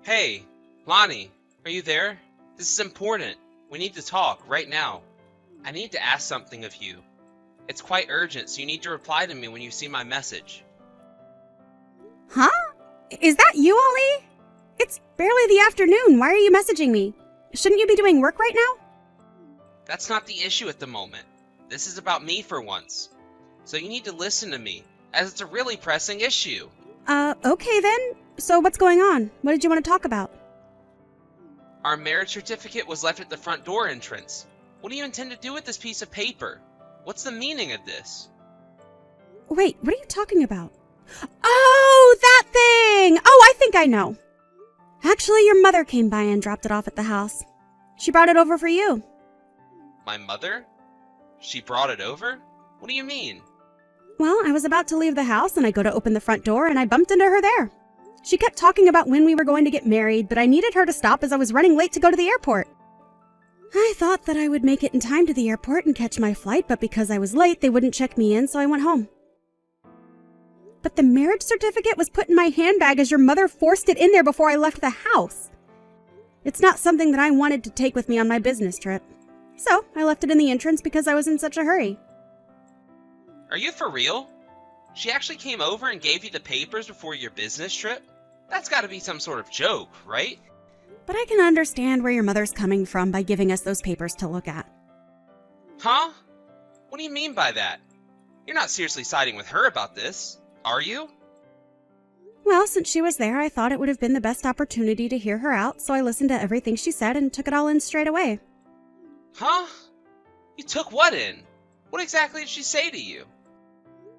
Hey, Lonnie, are you there? This is important. We need to talk right now. I need to ask something of you. It's quite urgent, so you need to reply to me when you see my message. Huh? Is that you, Ollie? It's barely the afternoon. Why are you messaging me? Shouldn't you be doing work right now? That's not the issue at the moment. This is about me for once. So you need to listen to me, as it's a really pressing issue. Okay then. So what's going on? What did you want to talk about? Our marriage certificate was left at the front door entrance. What do you intend to do with this piece of paper? What's the meaning of this? Wait, what are you talking about? Oh, that thing! Oh, I think I know. Actually, your mother came by and dropped it off at the house. She brought it over for you. My mother? She brought it over? What do you mean? Well, I was about to leave the house and I go to open the front door and I bumped into her there. She kept talking about when we were going to get married, but I needed her to stop as I was running late to go to the airport. I thought that I would make it in time to the airport and catch my flight, but because I was late, they wouldn't check me in, so I went home. But the marriage certificate was put in my handbag as your mother forced it in there before I left the house. It's not something that I wanted to take with me on my business trip. So I left it in the entrance because I was in such a hurry. Are you for real? She actually came over and gave you the papers before your business trip? That's gotta be some sort of joke, right? But I can understand where your mother's coming from by giving us those papers to look at. Huh? What do you mean by that? You're not seriously siding with her about this, are you? Well, since she was there, I thought it would have been the best opportunity to hear her out, so I listened to everything she said and took it all in straight away. Huh? You took what in? What exactly did she say to you?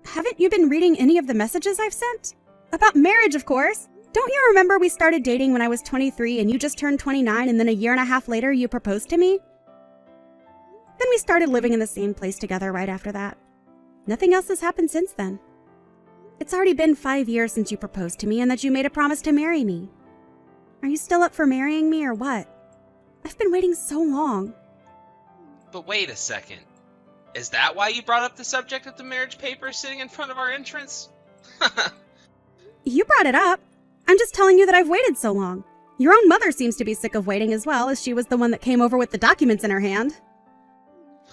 Haven't you been reading any of the messages I've sent? About marriage, of course. Don't you remember we started dating when I was 23 and you just turned 29 and then a year and a half later you proposed to me? Then we started living in the same place together right after that. Nothing else has happened since then. It's already been 5 years since you proposed to me and that you made a promise to marry me. Are you still up for marrying me or what? I've been waiting so long. But wait a second. Is that why you brought up the subject of the marriage papers sitting in front of our entrance? You brought it up. I'm just telling you that I've waited so long. Your own mother seems to be sick of waiting as well, as she was the one that came over with the documents in her hand.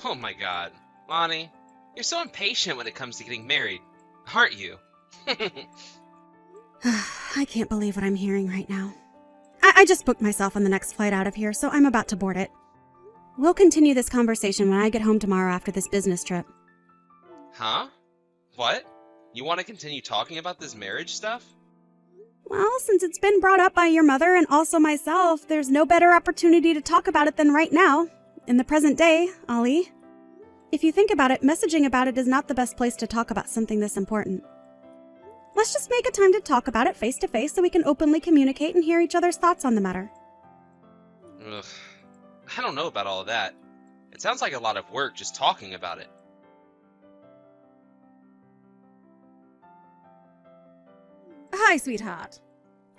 Oh my god. Lonnie, you're so impatient when it comes to getting married, aren't you? I can't believe what I'm hearing right now. I just booked myself on the next flight out of here, so I'm about to board it. We'll continue this conversation when I get home tomorrow after this business trip. Huh? What? You want to continue talking about this marriage stuff? Well, since it's been brought up by your mother and also myself, there's no better opportunity to talk about it than right now, in the present day, Ollie. If you think about it, messaging about it is not the best place to talk about something this important. Let's just make a time to talk about it face to face so we can openly communicate and hear each other's thoughts on the matter. Ugh. I don't know about all of that. It sounds like a lot of work just talking about it. Hi, sweetheart.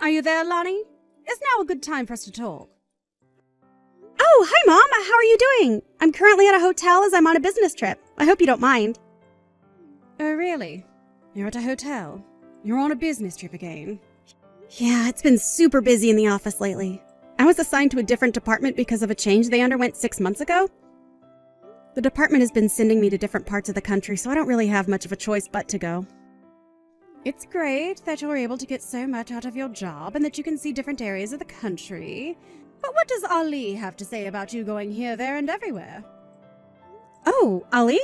Are you there, Lonnie? Is now a good time for us to talk? Oh, hi, Mom. How are you doing? I'm currently at a hotel as I'm on a business trip. I hope you don't mind. Oh, really? You're at a hotel? You're on a business trip again? Yeah, it's been super busy in the office lately. I was assigned to a different department because of a change they underwent 6 months ago. The department has been sending me to different parts of the country, so I don't really have much of a choice but to go. It's great that you're able to get so much out of your job and that you can see different areas of the country. But what does Ali have to say about you going here, there, and everywhere? Oh, Ali?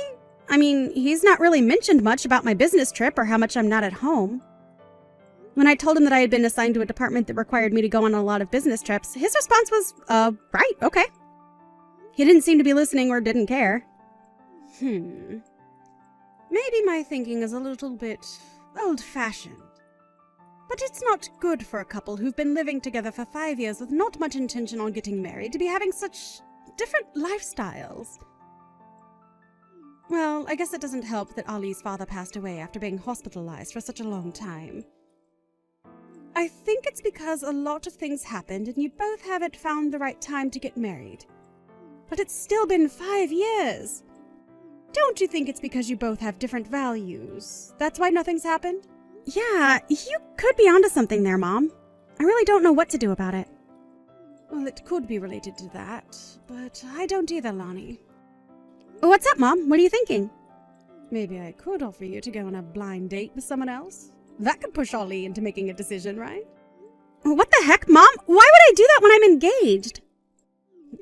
I mean, he's not really mentioned much about my business trip or how much I'm not at home. When I told him that I had been assigned to a department that required me to go on a lot of business trips, his response was, right, okay. He didn't seem to be listening or didn't care. Maybe my thinking is a little bit old-fashioned. But it's not good for a couple who've been living together for 5 years with not much intention on getting married to be having such different lifestyles. Well, I guess it doesn't help that Ali's father passed away after being hospitalized for such a long time. I think it's because a lot of things happened and you both haven't found the right time to get married. But it's still been 5 years. Don't you think it's because you both have different values? That's why nothing's happened? Yeah, you could be onto something there, Mom. I really don't know what to do about it. Well, it could be related to that, but I don't either, Lonnie. What's up, Mom? What are you thinking? Maybe I could offer you to go on a blind date with someone else. That could push Ollie into making a decision, right? What the heck, Mom? Why would I do that when I'm engaged?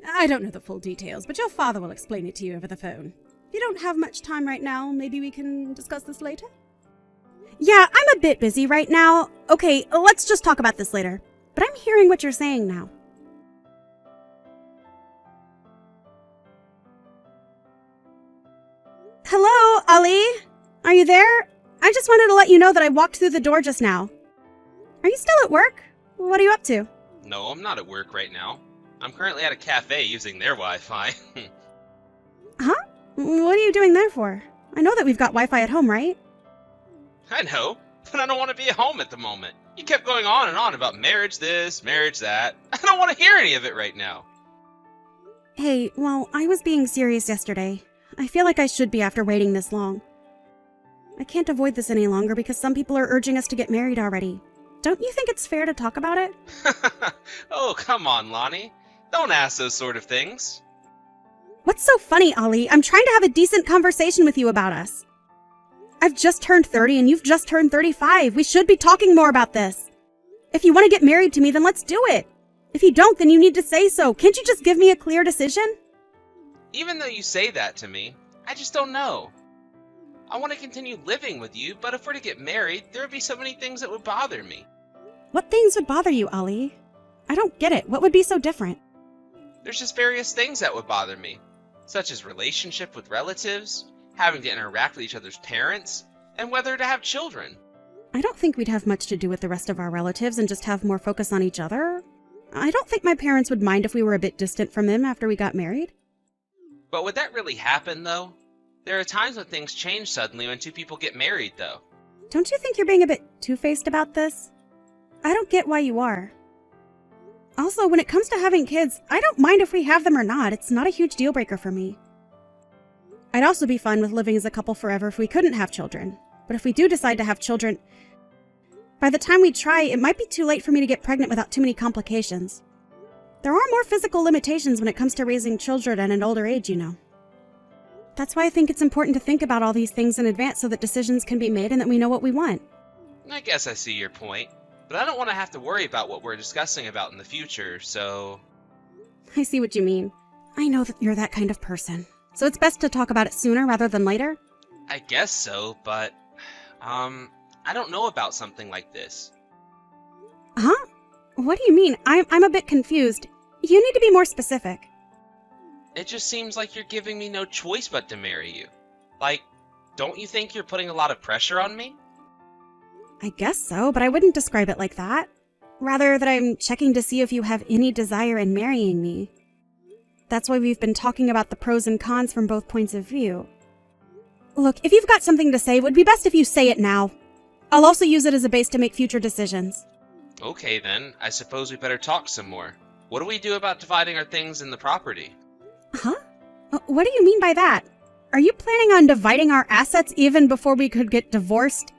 I don't know the full details, but your father will explain it to you over the phone. If you don't have much time right now, maybe we can discuss this later? Yeah, I'm a bit busy right now. Okay, let's just talk about this later. But I'm hearing what you're saying now. Hello, Ollie? Are you there? I just wanted to let you know that I walked through the door just now. Are you still at work? What are you up to? No, I'm not at work right now. I'm currently at a cafe using their Wi-Fi. Huh? What are you doing there for? I know that we've got Wi-Fi at home, right? I know, but I don't want to be at home at the moment. You kept going on and on about marriage this, marriage that. I don't want to hear any of it right now. Hey, well, I was being serious yesterday. I feel like I should be after waiting this long. I can't avoid this any longer because some people are urging us to get married already. Don't you think it's fair to talk about it? Oh, come on, Lonnie. Don't ask those sort of things. What's so funny, Ollie? I'm trying to have a decent conversation with you about us. I've just turned 30 and you've just turned 35. We should be talking more about this. If you want to get married to me, then let's do it. If you don't, then you need to say so. Can't you just give me a clear decision? Even though you say that to me, I just don't know. I want to continue living with you, but if we're to get married, there would be so many things that would bother me. What things would bother you, Ollie? I don't get it. What would be so different? There's just various things that would bother me, such as relationship with relatives, having to interact with each other's parents, and whether to have children. I don't think we'd have much to do with the rest of our relatives and just have more focus on each other. I don't think my parents would mind if we were a bit distant from them after we got married. But would that really happen, though? There are times when things change suddenly when two people get married, though. Don't you think you're being a bit two-faced about this? I don't get why you are. Also, when it comes to having kids, I don't mind if we have them or not. It's not a huge deal breaker for me. I'd also be fine with living as a couple forever if we couldn't have children. But if we do decide to have children, by the time we try, it might be too late for me to get pregnant without too many complications. There are more physical limitations when it comes to raising children at an older age, you know. That's why I think it's important to think about all these things in advance so that decisions can be made and that we know what we want. I guess I see your point, but I don't want to have to worry about what we're discussing about in the future, so... I see what you mean. I know that you're that kind of person. So it's best to talk about it sooner rather than later? I guess so, but... I don't know about something like this. Huh? What do you mean? I'm a bit confused. You need to be more specific. It just seems like you're giving me no choice but to marry you. Like, don't you think you're putting a lot of pressure on me? I guess so, but I wouldn't describe it like that. Rather, that I'm checking to see if you have any desire in marrying me. That's why we've been talking about the pros and cons from both points of view. Look, if you've got something to say, it would be best if you say it now. I'll also use it as a base to make future decisions. Okay then, I suppose we better talk some more. What do we do about dividing our things in the property? Huh? What do you mean by that? Are you planning on dividing our assets even before we could get divorced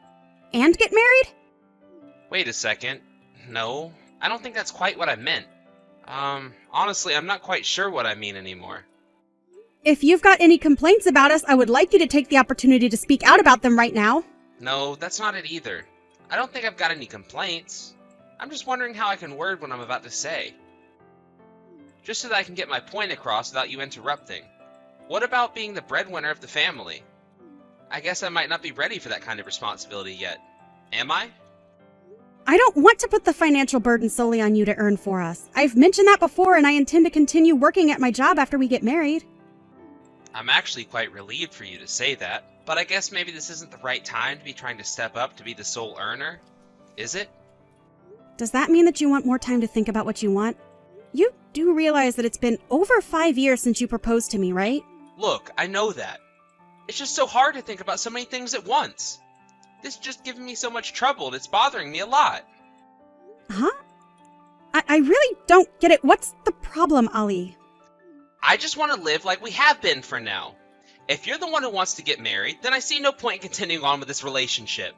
and get married? Wait a second. No, I don't think that's quite what I meant. Honestly, I'm not quite sure what I mean anymore. If you've got any complaints about us, I would like you to take the opportunity to speak out about them right now. No, that's not it either. I don't think I've got any complaints. I'm just wondering how I can word what I'm about to say. Just so that I can get my point across without you interrupting. What about being the breadwinner of the family? I guess I might not be ready for that kind of responsibility yet. Am I? I don't want to put the financial burden solely on you to earn for us. I've mentioned that before, and I intend to continue working at my job after we get married. I'm actually quite relieved for you to say that, but I guess maybe this isn't the right time to be trying to step up to be the sole earner. Is it? Does that mean that you want more time to think about what you want? You do realize that it's been over 5 years since you proposed to me, right? Look, I know that. It's just so hard to think about so many things at once. This is just giving me so much trouble and it's bothering me a lot. Huh? I really don't get it. What's the problem, Ollie? I just want to live like we have been for now. If you're the one who wants to get married, then I see no point in continuing on with this relationship.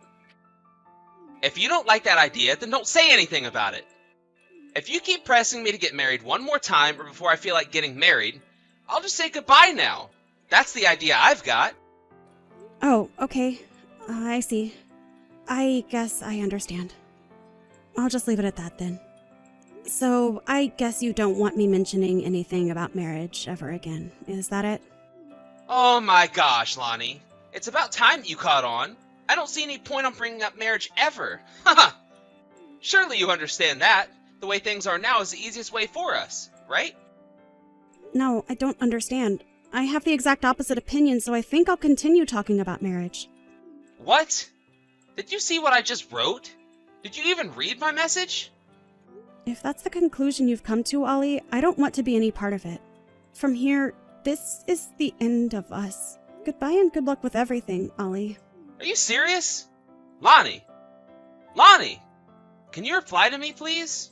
If you don't like that idea, then don't say anything about it. If you keep pressing me to get married one more time or before I feel like getting married, I'll just say goodbye now. That's the idea I've got. Oh, okay. I see. I guess I understand. I'll just leave it at that then. So, I guess you don't want me mentioning anything about marriage ever again, is that it? Oh my gosh, Lonnie. It's about time you caught on. I don't see any point on bringing up marriage ever. Haha. Surely you understand that. The way things are now is the easiest way for us, right? No, I don't understand. I have the exact opposite opinion, so I think I'll continue talking about marriage. What? Did you see what I just wrote? Did you even read my message? If that's the conclusion you've come to, Ollie, I don't want to be any part of it. From here, this is the end of us. Goodbye and good luck with everything, Ollie. Are you serious? Lonnie! Lonnie! Can you reply to me, please?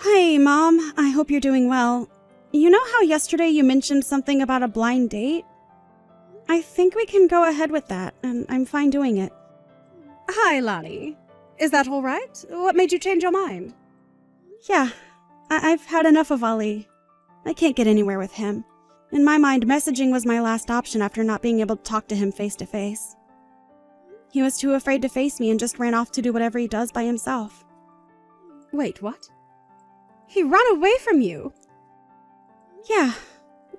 Hi, Mom. I hope you're doing well. You know how yesterday you mentioned something about a blind date? I think we can go ahead with that, and I'm fine doing it. Hi, Lonnie. Is that all right? What made you change your mind? Yeah, I've had enough of Ollie. I can't get anywhere with him. In my mind, messaging was my last option after not being able to talk to him face to face. He was too afraid to face me and just ran off to do whatever he does by himself. Wait, what? He ran away from you? Yeah.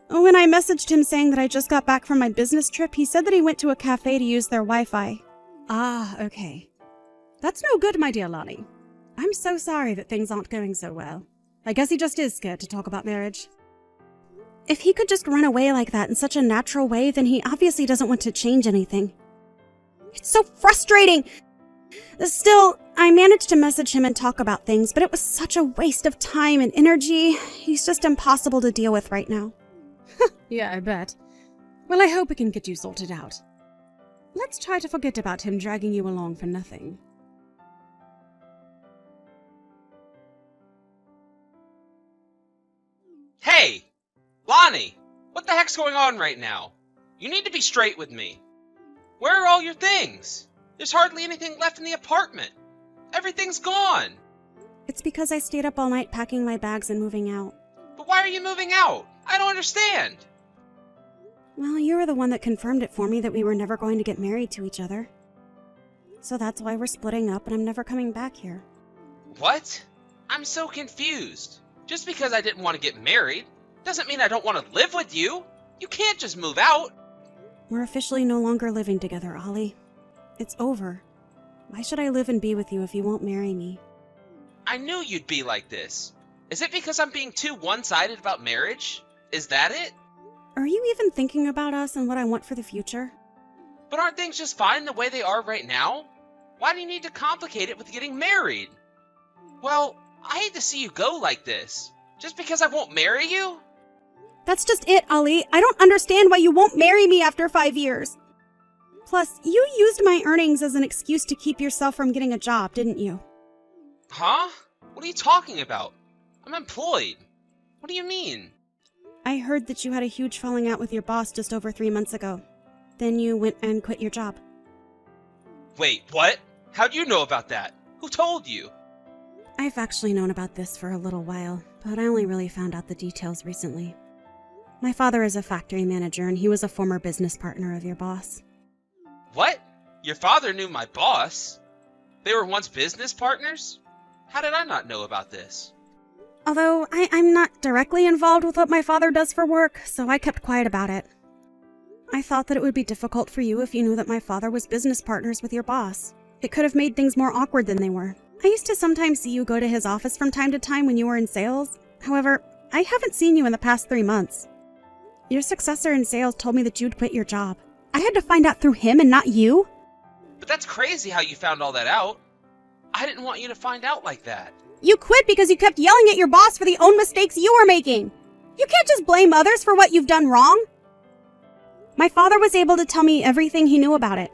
When I messaged him saying that I just got back from my business trip, he said that he went to a cafe to use their Wi-Fi. Ah, okay. That's no good, my dear Lonnie. I'm so sorry that things aren't going so well. I guess he just is scared to talk about marriage. If he could just run away like that in such a natural way, then he obviously doesn't want to change anything. It's so frustrating! Still, I managed to message him and talk about things, but it was such a waste of time and energy. He's just impossible to deal with right now. Yeah, I bet. Well, I hope we can get you sorted out. Let's try to forget about him dragging you along for nothing. Hey! Lonnie! What the heck's going on right now? You need to be straight with me. Where are all your things? There's hardly anything left in the apartment. Everything's gone. It's because I stayed up all night packing my bags and moving out. But why are you moving out? I don't understand. Well, you were the one that confirmed it for me that we were never going to get married to each other. So that's why we're splitting up and I'm never coming back here. What? I'm so confused. Just because I didn't want to get married doesn't mean I don't want to live with you. You can't just move out. We're officially no longer living together, Ollie. It's over. Why should I live and be with you if you won't marry me? I knew you'd be like this. Is it because I'm being too one-sided about marriage? Is that it? Are you even thinking about us and what I want for the future? But aren't things just fine the way they are right now? Why do you need to complicate it with getting married? Well, I hate to see you go like this. Just because I won't marry you? That's just it, Ollie. I don't understand why you won't marry me after 5 years. Plus, you used my earnings as an excuse to keep yourself from getting a job, didn't you? Huh? What are you talking about? I'm employed. What do you mean? I heard that you had a huge falling out with your boss just over 3 months ago. Then you went and quit your job. Wait, what? How'd you know about that? Who told you? I've actually known about this for a little while, but I only really found out the details recently. My father is a factory manager, and he was a former business partner of your boss. What? Your father knew my boss? They were once business partners? How did I not know about this? Although I'm not directly involved with what my father does for work, so I kept quiet about it. I thought that it would be difficult for you if you knew that my father was business partners with your boss. It could have made things more awkward than they were. I used to sometimes see you go to his office from time to time when you were in sales. However, I haven't seen you in the past 3 months. Your successor in sales told me that you'd quit your job. I had to find out through him and not you? But that's crazy how you found all that out. I didn't want you to find out like that. You quit because you kept yelling at your boss for the own mistakes you were making. You can't just blame others for what you've done wrong. My father was able to tell me everything he knew about it.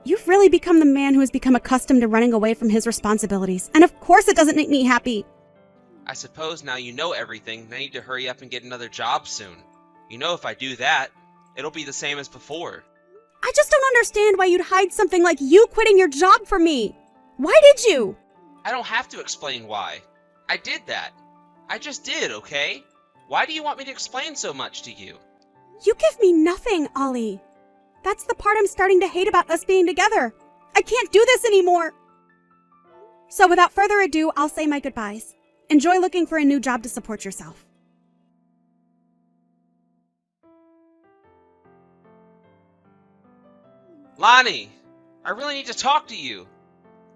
You've really become the man who has become accustomed to running away from his responsibilities, and of course it doesn't make me happy. I suppose now you know everything, I need to hurry up and get another job soon. You know if I do that, it'll be the same as before. I just don't understand why you'd hide something like you quitting your job from me. Why did you? I don't have to explain why. I did that. I just did, okay? Why do you want me to explain so much to you? You give me nothing, Ollie. That's the part I'm starting to hate about us being together. I can't do this anymore. So without further ado, I'll say my goodbyes. Enjoy looking for a new job to support yourself. Lonnie, I really need to talk to you.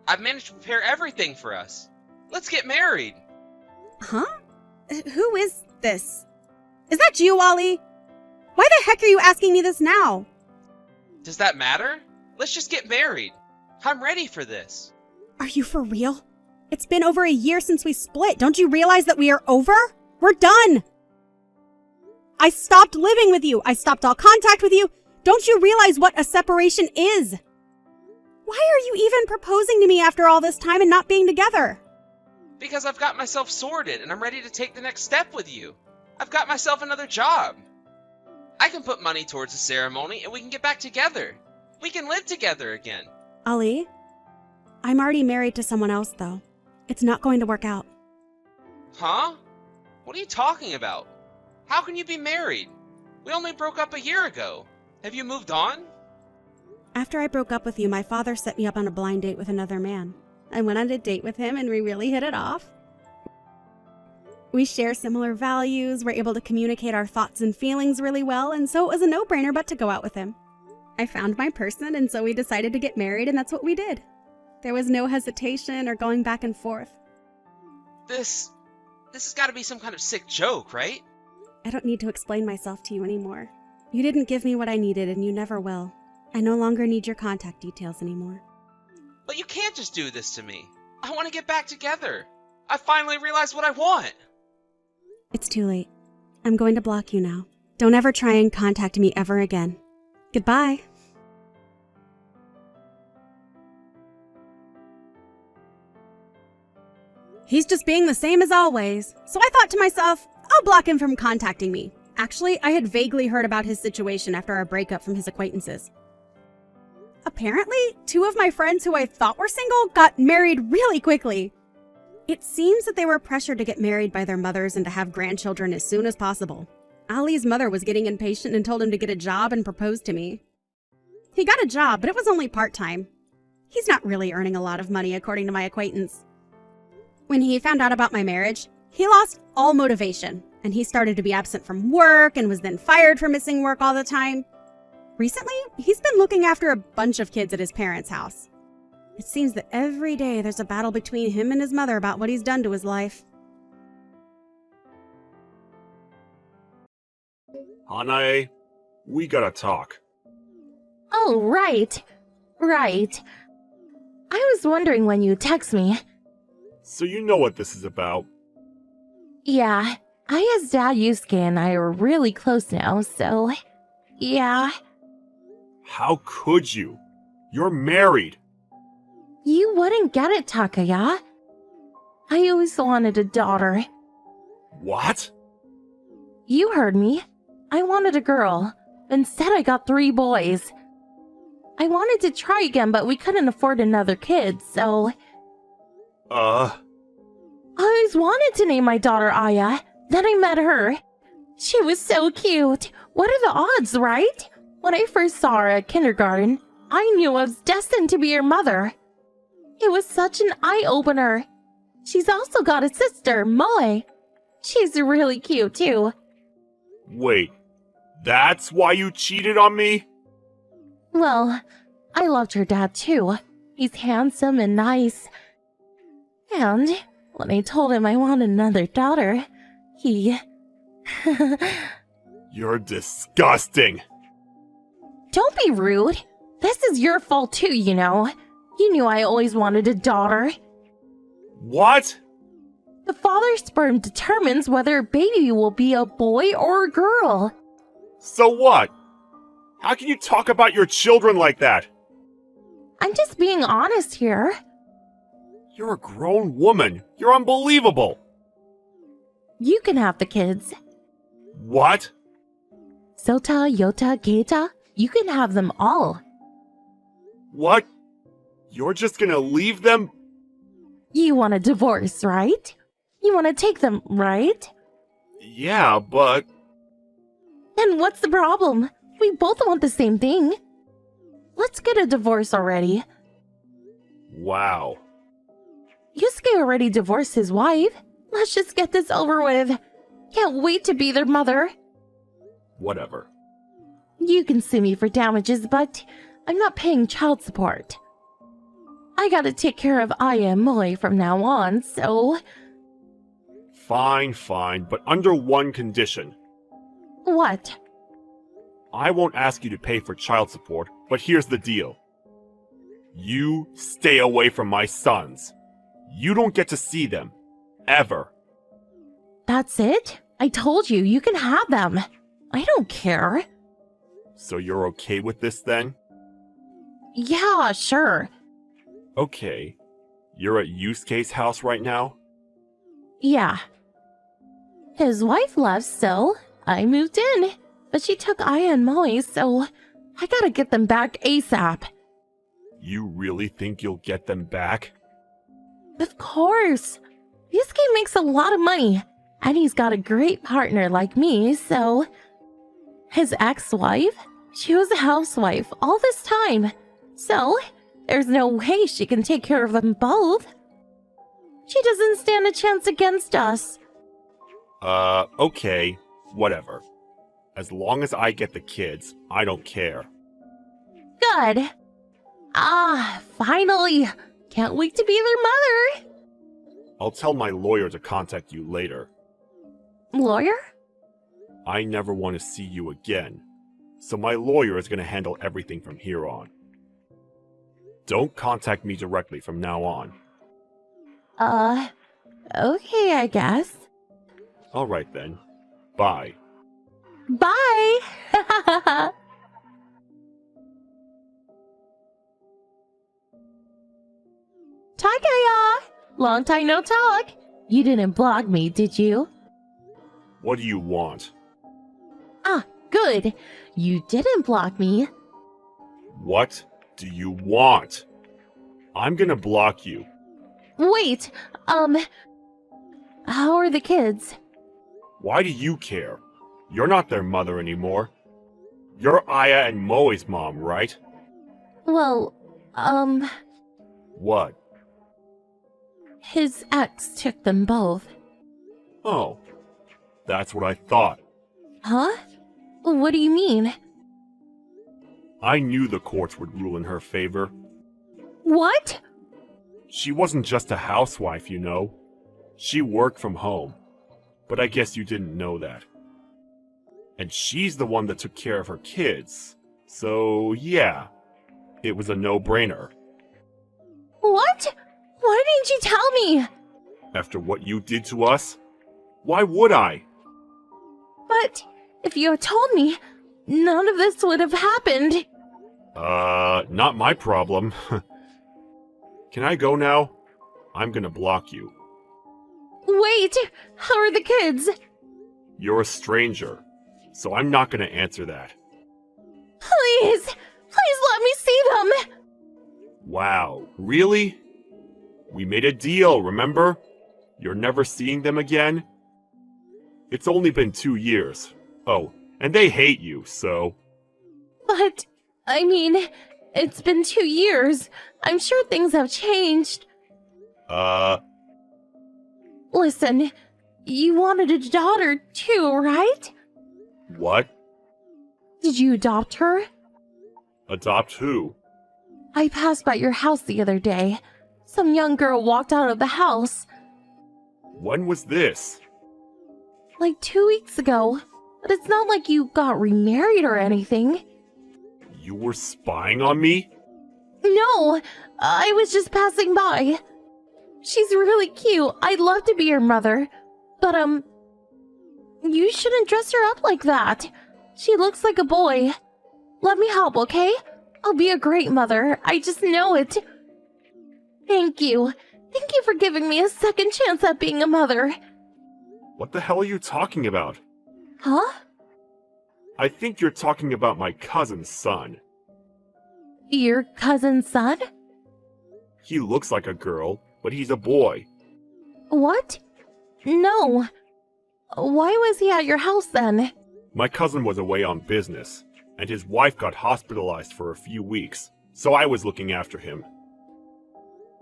I've managed to prepare everything for us. Let's get married. Huh? Who is this? Is that you, Ollie? Why the heck are you asking me this now? Does that matter? Let's just get married. I'm ready for this. Are you for real? It's been over a year since we split. Don't you realize that we are over? We're done. I stopped living with you. I stopped all contact with you. Don't you realize what a separation is? Why are you even proposing to me after all this time and not being together? Because I've got myself sorted and I'm ready to take the next step with you. I've got myself another job. I can put money towards the ceremony and we can get back together. We can live together again. Ali, I'm already married to someone else, though. It's not going to work out. Huh? What are you talking about? How can you be married? We only broke up a year ago. Have you moved on? After I broke up with you, my father set me up on a blind date with another man. I went on a date with him and we really hit it off. We share similar values, we're able to communicate our thoughts and feelings really well, and so it was a no-brainer but to go out with him. I found my person, and so we decided to get married, and that's what we did. There was no hesitation or going back and forth. This has got to be some kind of sick joke, right? I don't need to explain myself to you anymore. You didn't give me what I needed, and you never will. I no longer need your contact details anymore. But you can't just do this to me. I want to get back together. I finally realized what I want. It's too late. I'm going to block you now. Don't ever try and contact me ever again. Goodbye. He's just being the same as always. So I thought to myself, I'll block him from contacting me. Actually, I had vaguely heard about his situation after our breakup from his acquaintances. Apparently, 2 of my friends who I thought were single got married really quickly. It seems that they were pressured to get married by their mothers and to have grandchildren as soon as possible. Ali's mother was getting impatient and told him to get a job and proposed to me. He got a job, but it was only part-time. He's not really earning a lot of money, according to my acquaintance. When he found out about my marriage, he lost all motivation, and he started to be absent from work and was then fired for missing work all the time. Recently, he's been looking after a bunch of kids at his parents' house. It seems that every day there's a battle between him and his mother about what he's done to his life. Hanae, we gotta talk. Oh, right. Right. I was wondering when you'd text me. So you know what this is about. Yeah, Aya's dad Yusuke and I are really close now, so... Yeah. How could you? You're married. You wouldn't get it, Takaya. I always wanted a daughter. What? You heard me. I wanted a girl. Instead, I got 3 boys. I wanted to try again, but we couldn't afford another kid, so... I always wanted to name my daughter Aya. Then I met her. She was so cute. What are the odds, right? When I first saw her at kindergarten, I knew I was destined to be her mother. It was such an eye-opener. She's also got a sister, Moe. She's really cute, too. Wait, that's why you cheated on me? Well, I loved her dad, too. He's handsome and nice. And when I told him I wanted another daughter, he... You're disgusting. Don't be rude. This is your fault, too, you know. You knew I always wanted a daughter. What? The father's sperm determines whether a baby will be a boy or a girl. So what? How can you talk about your children like that? I'm just being honest here. You're a grown woman. You're unbelievable. You can have the kids. What? Sota, Yota, Keita, You can have them all. What? You're just gonna leave them? You want a divorce, right? You want to take them, right? Yeah, but... Then what's the problem? We both want the same thing. Let's get a divorce already. Wow. Yusuke already divorced his wife. Let's just get this over with. Can't wait to be their mother. Whatever. You can sue me for damages, but I'm not paying child support. I gotta take care of Aya and Moe from now on, so... Fine, but under one condition. What? I won't ask you to pay for child support, but here's the deal. You stay away from my sons. You don't get to see them. Ever. That's it? I told you, you can have them. I don't care. So you're okay with this then? Yeah, sure. Okay. You're at Yusuke's house right now? Yeah. His wife left, so I moved in. But she took Aya and Moe, so I gotta get them back ASAP. You really think you'll get them back? Of course. Yusuke makes a lot of money, and he's got a great partner like me, so... His ex-wife? She was a housewife all this time, so there's no way she can take care of them both. She doesn't stand a chance against us. Okay. Whatever. As long as I get the kids, I don't care. Good. Ah, finally. Can't wait to be their mother. I'll tell my lawyer to contact you later. Lawyer? I never want to see you again, so my lawyer is going to handle everything from here on. Don't contact me directly from now on. Okay, I guess. Alright then. Bye. Bye! Takaya! Long time no talk. You didn't block me, did you? What do you want? Ah, good. You didn't block me. What do you want? I'm gonna block you. Wait, how are the kids? Why do you care? You're not their mother anymore. You're Aya and Moe's mom, right? Well, What? his ex took them both. Oh. That's what I thought. Huh? What do you mean? I knew the courts would rule in her favor. What? She wasn't just a housewife, you know. She worked from home. But I guess you didn't know that. And she's the one that took care of her kids. So, yeah. It was a no-brainer. What? Why didn't you tell me? After what you did to us? Why would I? But if you had told me, none of this would have happened. Not my problem. Can I go now? I'm gonna block you. Wait, how are the kids? You're a stranger, so I'm not gonna answer that. Please let me see them. Wow, really? We made a deal, remember? You're never seeing them again? It's only been 2 years. Oh, and they hate you, so... But, I mean, it's been 2 years. I'm sure things have changed. Listen, you wanted a daughter too, right? What? Did you adopt her? Adopt who? I passed by your house the other day. Some young girl walked out of the house. When was this? Like 2 weeks ago. But it's not like you got remarried or anything. You were spying on me? No, I was just passing by. She's really cute. I'd love to be her mother. But, you shouldn't dress her up like that. She looks like a boy. Let me help, okay? I'll be a great mother. I just know it. Thank you. Thank you for giving me a second chance at being a mother. What the hell are you talking about? Huh? I think you're talking about my cousin's son. Your cousin's son? He looks like a girl, but he's a boy. What? No. Why was he at your house then? My cousin was away on business, and his wife got hospitalized for a few weeks, so I was looking after him.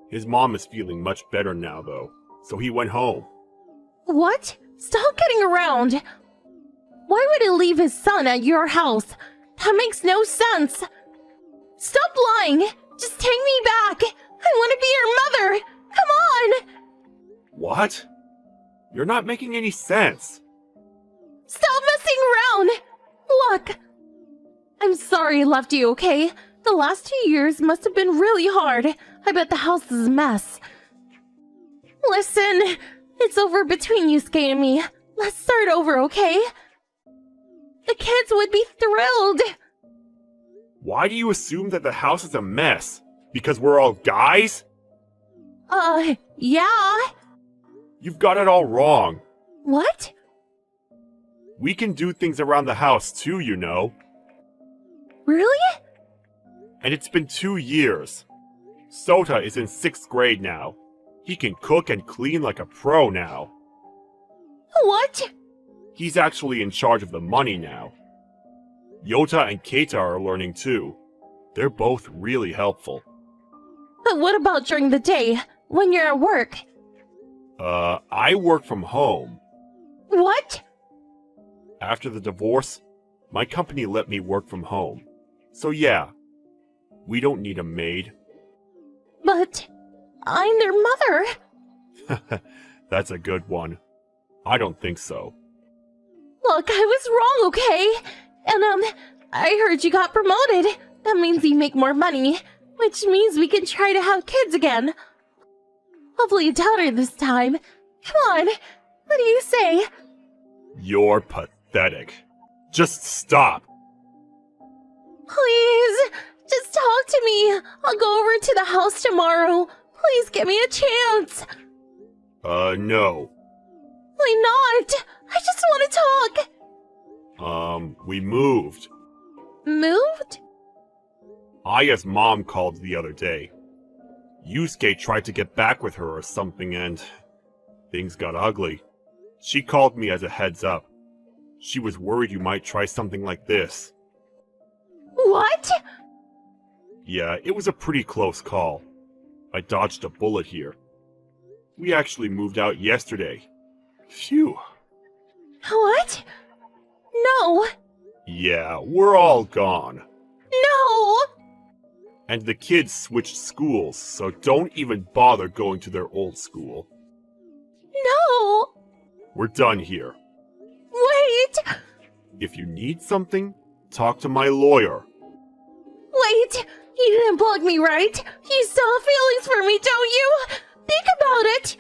His mom is feeling much better now, though, so he went home. What? Stop getting around! Why would he leave his son at your house? That makes no sense! Stop lying! Just take me back! I want to be your mother! Come on! What? You're not making any sense. Stop messing around! Look! I'm sorry I left you, okay? The last 2 years must have been really hard. I bet the house is a mess. Listen, it's over between Yusuke and me. Let's start over, okay? The kids would be thrilled! Why do you assume that the house is a mess? Because we're all guys? Yeah. You've got it all wrong. What? We can do things around the house too, you know. Really? And it's been 2 years. Sota is in 6th grade now. He can cook and clean like a pro now. What? He's actually in charge of the money now. Yota and Keita are learning too. They're both really helpful. But what about during the day, when you're at work? I work from home. What? After the divorce, my company let me work from home. So yeah, we don't need a maid. But I'm their mother. That's a good one. I don't think so. Look, I was wrong, okay? And, I heard you got promoted. That means you make more money, which means we can try to have kids again. Hopefully a daughter this time. Come on, what do you say? You're pathetic. Just stop. Please, just talk to me. I'll go over to the house tomorrow. Please give me a chance. No. Why not? I just want to talk. We moved. Moved? Aya's mom called the other day. Yusuke tried to get back with her or something and things got ugly. She called me as a heads up. She was worried you might try something like this. What? Yeah, it was a pretty close call. I dodged a bullet here. We actually moved out yesterday. Phew. What? No. Yeah, we're all gone. No! And the kids switched schools, so don't even bother going to their old school. No! We're done here. Wait! If you need something, talk to my lawyer. Wait! You didn't block me, right? You still have feelings for me, don't you? Think about it!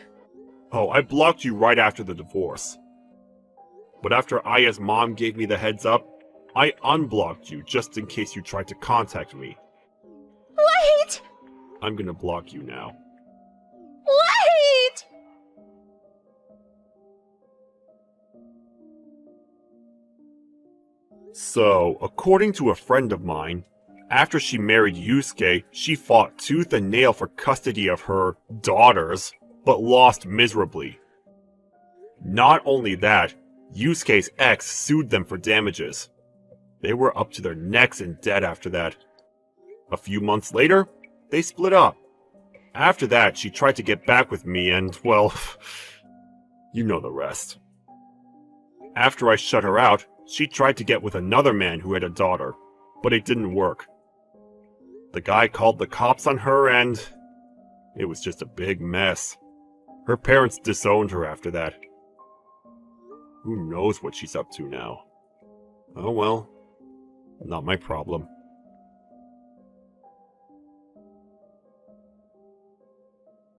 Oh, I blocked you right after the divorce. But after Aya's mom gave me the heads up, I unblocked you just in case you tried to contact me. Wait! I'm gonna block you now. Wait! So, according to a friend of mine, after she married Yusuke, she fought tooth and nail for custody of her daughters, but lost miserably. Not only that, Yusuke's ex sued them for damages. They were up to their necks in debt after that. A few months later, they split up. After that, she tried to get back with me and, well, you know the rest. After I shut her out, she tried to get with another man who had a daughter, but it didn't work. The guy called the cops on her and it was just a big mess. Her parents disowned her after that. Who knows what she's up to now? Oh well, not my problem.